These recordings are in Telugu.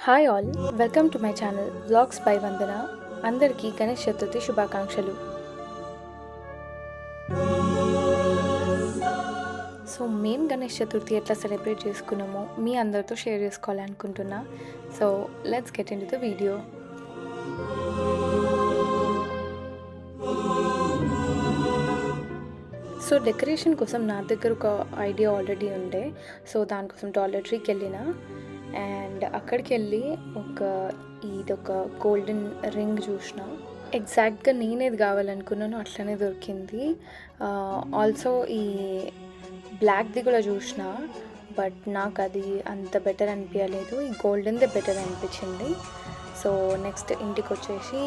Hi all, welcome to my channel vlogs by Vandana. అందరికీ గణేష్ చతుర్థి శుభాకాంక్షలు. సో మేము గణేష్ చతుర్థి ఎట్లా సెలబ్రేట్ చేసుకున్నామో మీ అందరితో షేర్ చేసుకోవాలనుకుంటున్నా. So let's get into the video. So decoration కోసం నా దగ్గర ఒక ఐడియా ఆల్రెడీ ఉండే. సో దానికోసం డాలర్ ట్రీకి వెళ్ళిన అండ్ అక్కడికి వెళ్ళి ఇదొక గోల్డెన్ రింగ్ చూసిన. ఎగ్జాక్ట్గా నేనేది కావాలనుకున్నాను అట్లనే దొరికింది. ఆల్సో ఈ బ్లాక్ది కూడా చూసిన, బట్ నాకు అది అంత బెటర్ అనిపించలేదు. ఈ గోల్డెన్దే బెటర్ అనిపించింది. సో నెక్స్ట్ ఇంటికి వచ్చేసి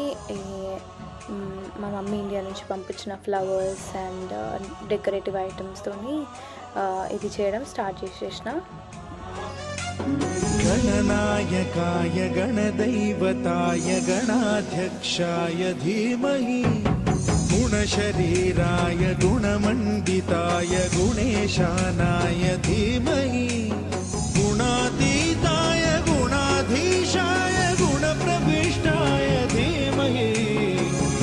మా మమ్మీ ఇండియా నుంచి పంపించిన ఫ్లవర్స్ అండ్ డెకరేటివ్ ఐటమ్స్తోని ఇది చేయడం స్టార్ట్ చేసేసిన. गणनायकाय गणदैवताय गणाध्यक्षाय धीमहि गुणशरीराय गुणमण्डिताय गुणेशानाय धीमहि गुणातीताय गुणाधीशाय गुणप्रविष्टाय धीमहि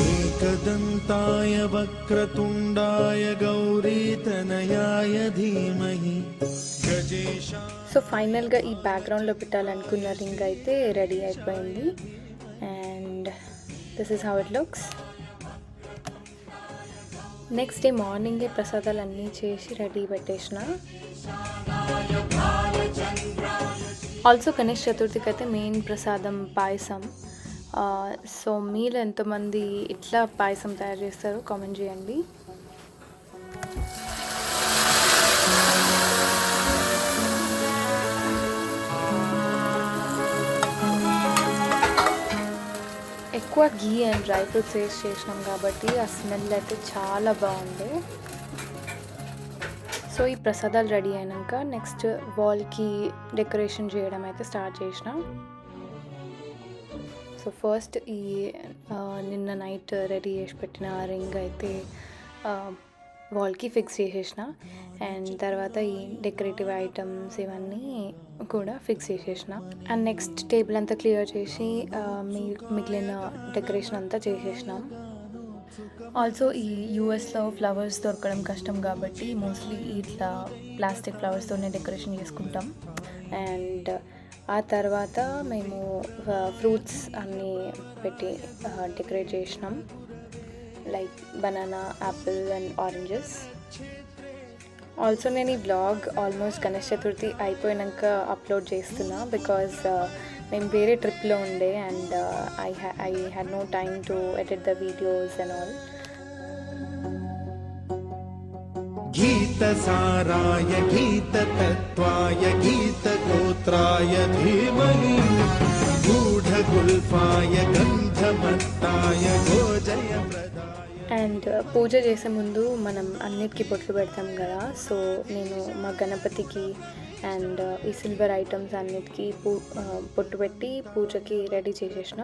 एकदन्ताय वक्रतुण्डाय गौरीतनयाय धीमहि गजेशा. సో ఫైనల్గా ఈ బ్యాక్గ్రౌండ్లో పెట్టాలనుకున్న రింగ్ అయితే రెడీ అయిపోయింది and this is how it looks. Next day మార్నింగే ప్రసాదాలు అన్నీ చేసి రెడీ పెట్టేసిన. ఆల్సో గణేష్ చతుర్థికి అయితే మెయిన్ ప్రసాదం పాయసం. సో మీరు ఎంతమంది ఇట్లా పాయసం తయారు చేస్తారో కామెంట్ చేయండి. ఎక్కువ గీ అండ్ డ్రై ఫ్రూట్స్ వేస్ట్ చేసినాం కాబట్టి ఆ స్మెల్ అయితే చాలా బాగుంది. సో ఈ ప్రసాదాలు రెడీ అయినాక నెక్స్ట్ వాల్కి డెకరేషన్ చేయడం అయితే స్టార్ట్ చేసినాం. సో ఫస్ట్ నిన్న నైట్ రెడీ చేసి పెట్టిన రింగ్ అయితే వాల్కి ఫిక్స్ చేసేసిన అండ్ తర్వాత ఈ డెకరేటివ్ ఐటమ్స్ ఇవన్నీ కూడా ఫిక్స్ చేసేసిన అండ్ నెక్స్ట్ టేబుల్ అంతా క్లియర్ చేసి మిగిలిన డెకరేషన్ అంతా చేసేసినాం. ఆల్సో ఈ యూఎస్లో ఫ్లవర్స్ దొరకడం కష్టం కాబట్టి మోస్ట్లీ ఇట్లా ప్లాస్టిక్ ఫ్లవర్స్తోనే డెకరేషన్ చేసుకుంటాం. అండ్ ఆ తర్వాత మేము ఫ్రూట్స్ అన్నీ పెట్టి డెకరేట్ చేసినాం, like banana, Apple and oranges. Also నేను ఈ బ్లాగ్ ఆల్మోస్ట్ గణేష్ చతుర్థి అయిపోయాక అప్లోడ్ చేస్తున్నా బికాజ్ మేము వేరే ట్రిప్లో ఉండే and I had no time to edit the videos and all. गीतसाराय गीततत्त्वाय गीतगोत्राय धीमहि गूढगुल्फाय गन्धमत्ताय गोजयप्रदाय. అండ్ పూజ చేసే ముందు మనం అన్నిటికీ బొట్లు పెడతాం కదా. సో నేను మా గణపతికి అండ్ ఈ సిల్వర్ ఐటమ్స్ అన్నిటికీ బొట్టు పెట్టి పూజకి రెడీ చేసేసిన.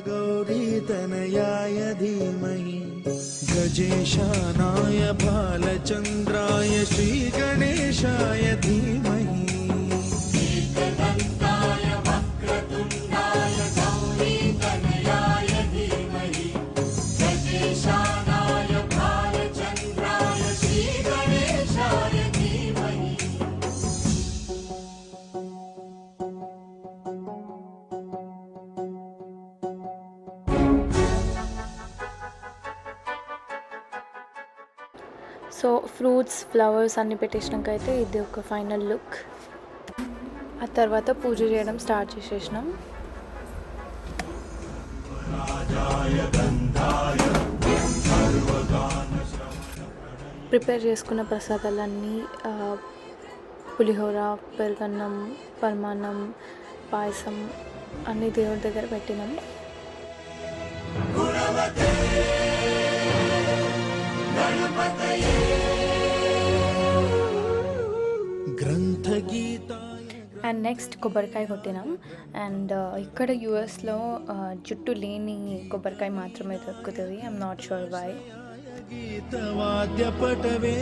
गौरीतनयाय धीमहि गजेशानाय बालचन्द्राय श्रीगणेशाय धीमहि సో ఫ్రూట్స్, ఫ్లవర్స్ అన్నీ పెట్టేసినాక అయితే ఇది ఒక ఫైనల్ లుక్. ఆ తర్వాత పూజ చేయడం స్టార్ట్ చేసేసినాం. ప్రిపేర్ చేసుకున్న ప్రసాదాలన్నీ పులిహోర, పెరుగన్నం, పరమాన్నం, పాయసం అన్నీ దేవుడి దగ్గర పెట్టినాం. అండ్ నెక్స్ట్ కొబ్బరికాయ కొట్టినాం. అండ్ ఇక్కడ యూఎస్లో జుట్టు లేని కొబ్బరికాయ మాత్రమే దొరుకుతుంది. I'm not sure why. गीतवाद्यपटवे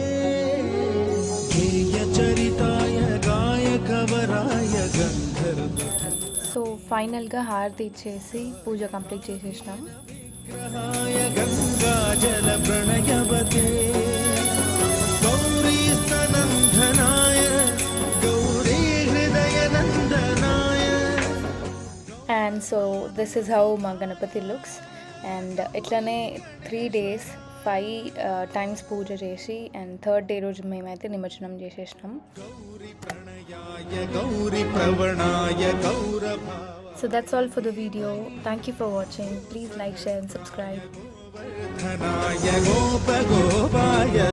गेयचरिताय गायकवराय गन्धर्व సో ఫైనల్గా హారతి ఇచ్చేసి పూజ కంప్లీట్ చేసేసినాం. గ్రహాయ గంగాజల ప్రణయవతే గౌరీ స్తనంధనాయ గౌరీ హృదయ నందనాయ. And so this is how మా గణపతి లుక్స్. అండ్ ఇట్లానే 3 days 5 times పూజ చేసి అండ్ థర్డ్ డే రోజు మేమైతే నిమజ్జనం చేసేసినాం. Gauri ప్రణయాయ Gauri ప్రవణాయ గౌరభావ So that's all for the video. Thank you for watching. Please like, share and subscribe. ధనాయ గోప గోపాయ